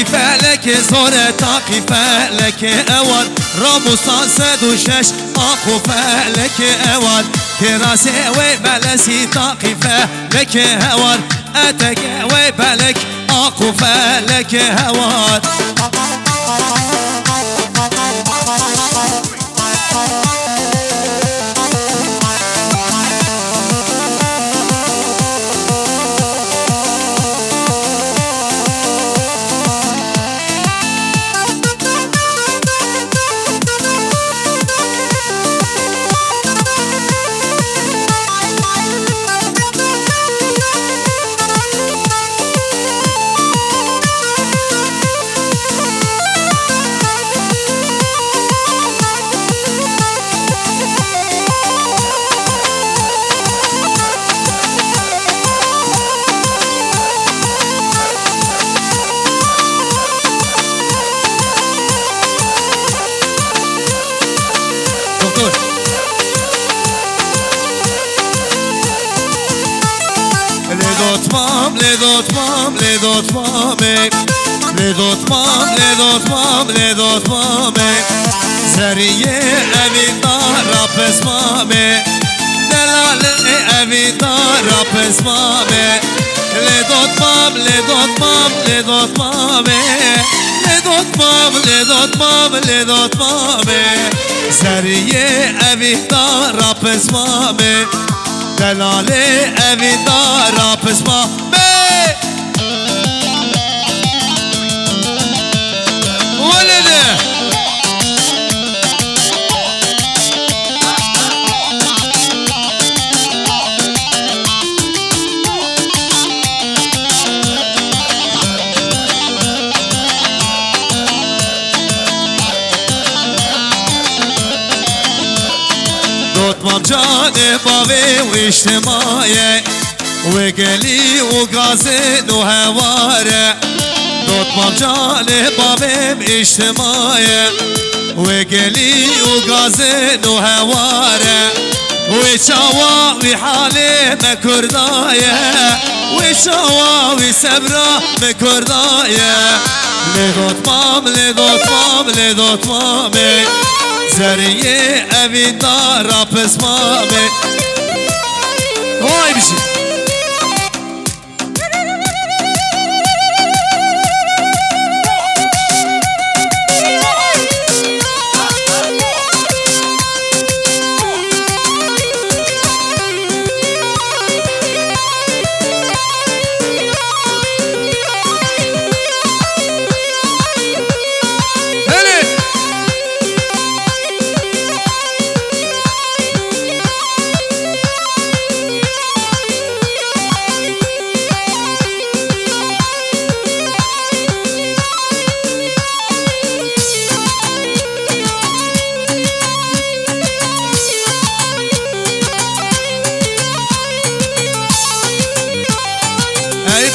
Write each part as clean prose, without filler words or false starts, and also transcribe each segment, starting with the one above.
فلك زور تاقي فلك أول راموسان سد وشش أخو فلك أول كراسي وبلسي تاقي فلك أول أتك وبلك أخو فلك أول لدوتمامي زرية أبي دارا بسمامي دلال أبي دارا بسمامي لدوتمامي زرية أبي دارا بسمامي دلال أبي دارا بسمامي جانباوي واجتماعي وقلي وقازن وهواري دوتمام جانباوي باجتماعي وقلي وقازن وهواري وشواوي حالي مكردايا وشواوي سبرا مكردايا لدوتمامي زرية أبي دارا بسمامي هاي بشي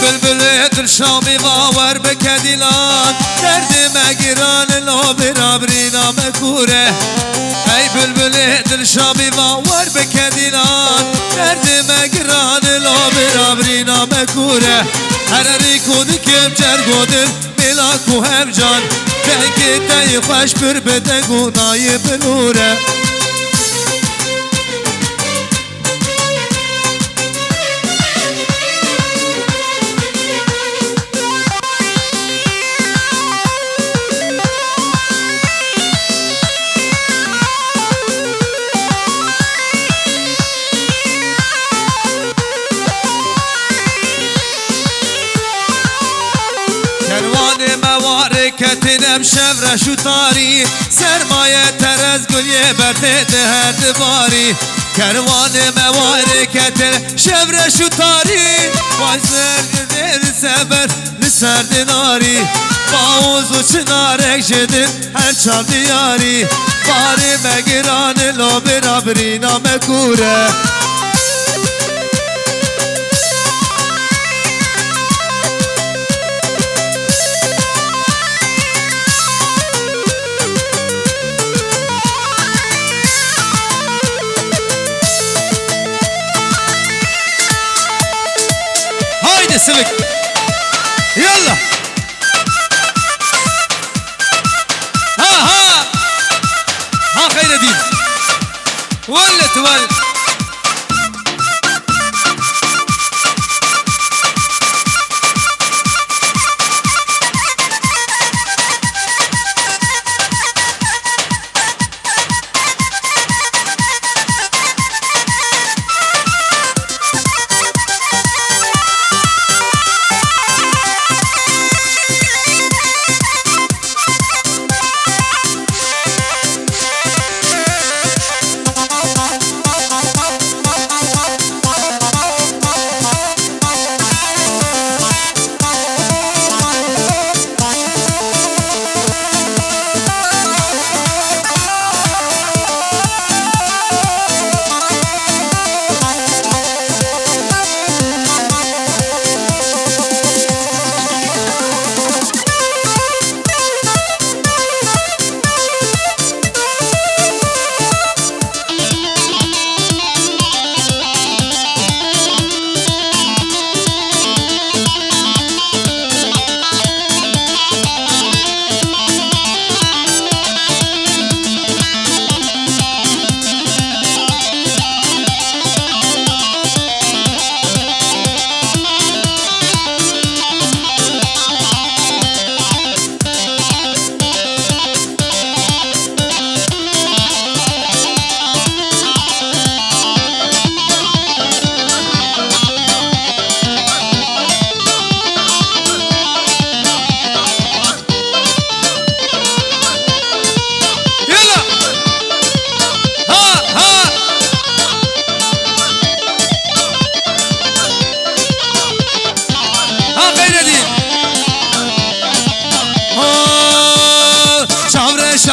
بلبل شامی باور بکدیلان درد مگیران لو برابرینا مکوره ای بلبل دل شامی باور بکدیلان درد مگیران لو برابرینا مکوره هرری کودی کم جرگو دل ملاکو هم جان دنگی تایی خوش پر بدنگو نای بلوره كتنم شفرة شو طاري سرماية ترز قلية برفت هر دباري كروان مواري كتنم شفرة شو طاري وزر دل سبر لسر دناري باوز و چنارك جدن هر چال دياري باري مگران لو برابرينا مكوره سلك يلا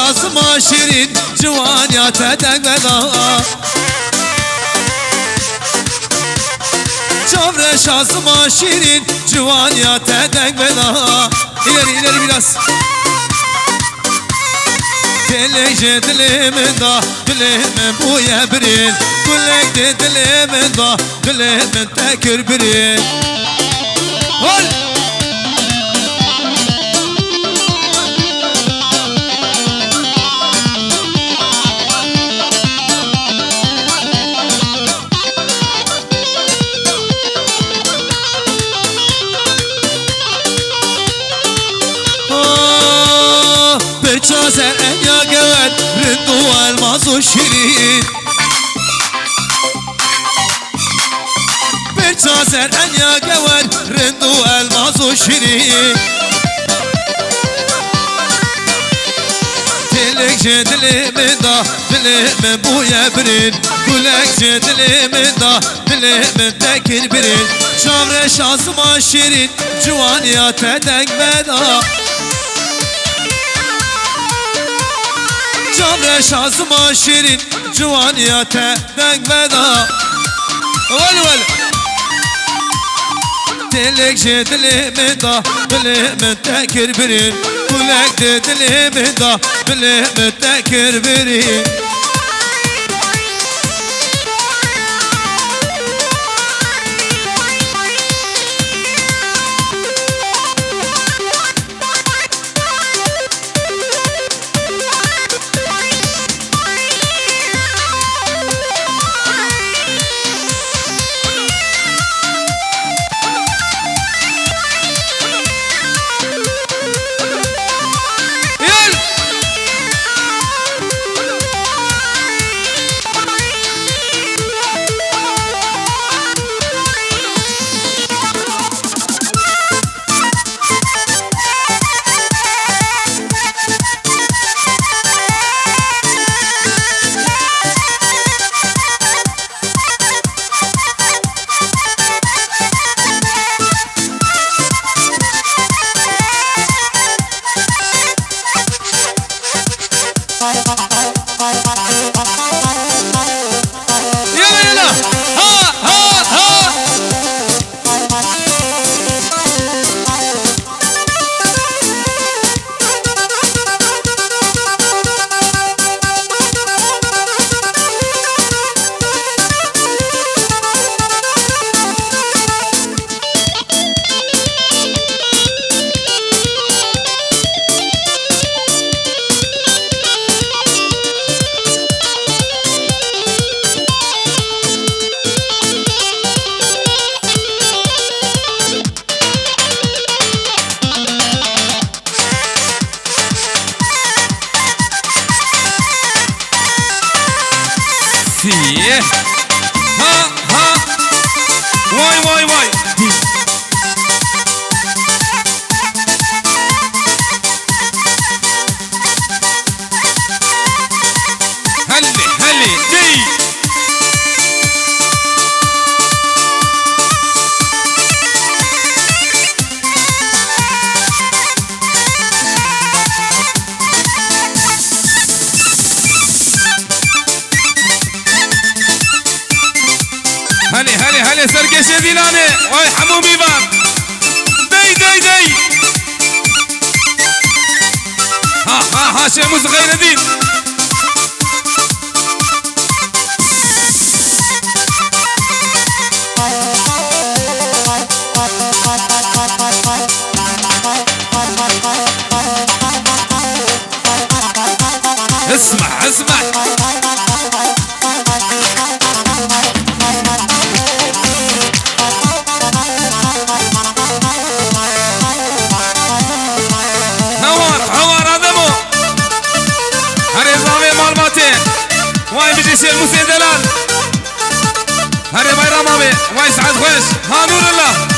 شازما شیرین جوانیا تدک بدا Çavre şazıma şirin Civanya tedek bela İleri biraz Gelece dilimin da Dilimin bu yebrin Gülek de dilimin da Dilimin tekir birin Hol! Çazer en ya gever Rindu elmaz şirin Bir çazer en ya gever Rindu elmaz şirin Dilekçe dilimin da Dilimin bu yebrin Gülekçe dilimin da Dilimin tekir birin Çavre şazıma şirin Civanya tedek beda Çavre şazıma şirin Civanya tedek beda Vel Dilekçe dilimin da Dilimin tekir birin Gülekçe dilimin da Dilimin tekir birin Fiye Ha ha Vay Helli değil هلي سرقش ديناني واي حمومي بان دي ها شيء موسيقى ندين اسمع واي بيجي سير موسى دلال هاري بايرام ابي واي سعد خويش ها نور الله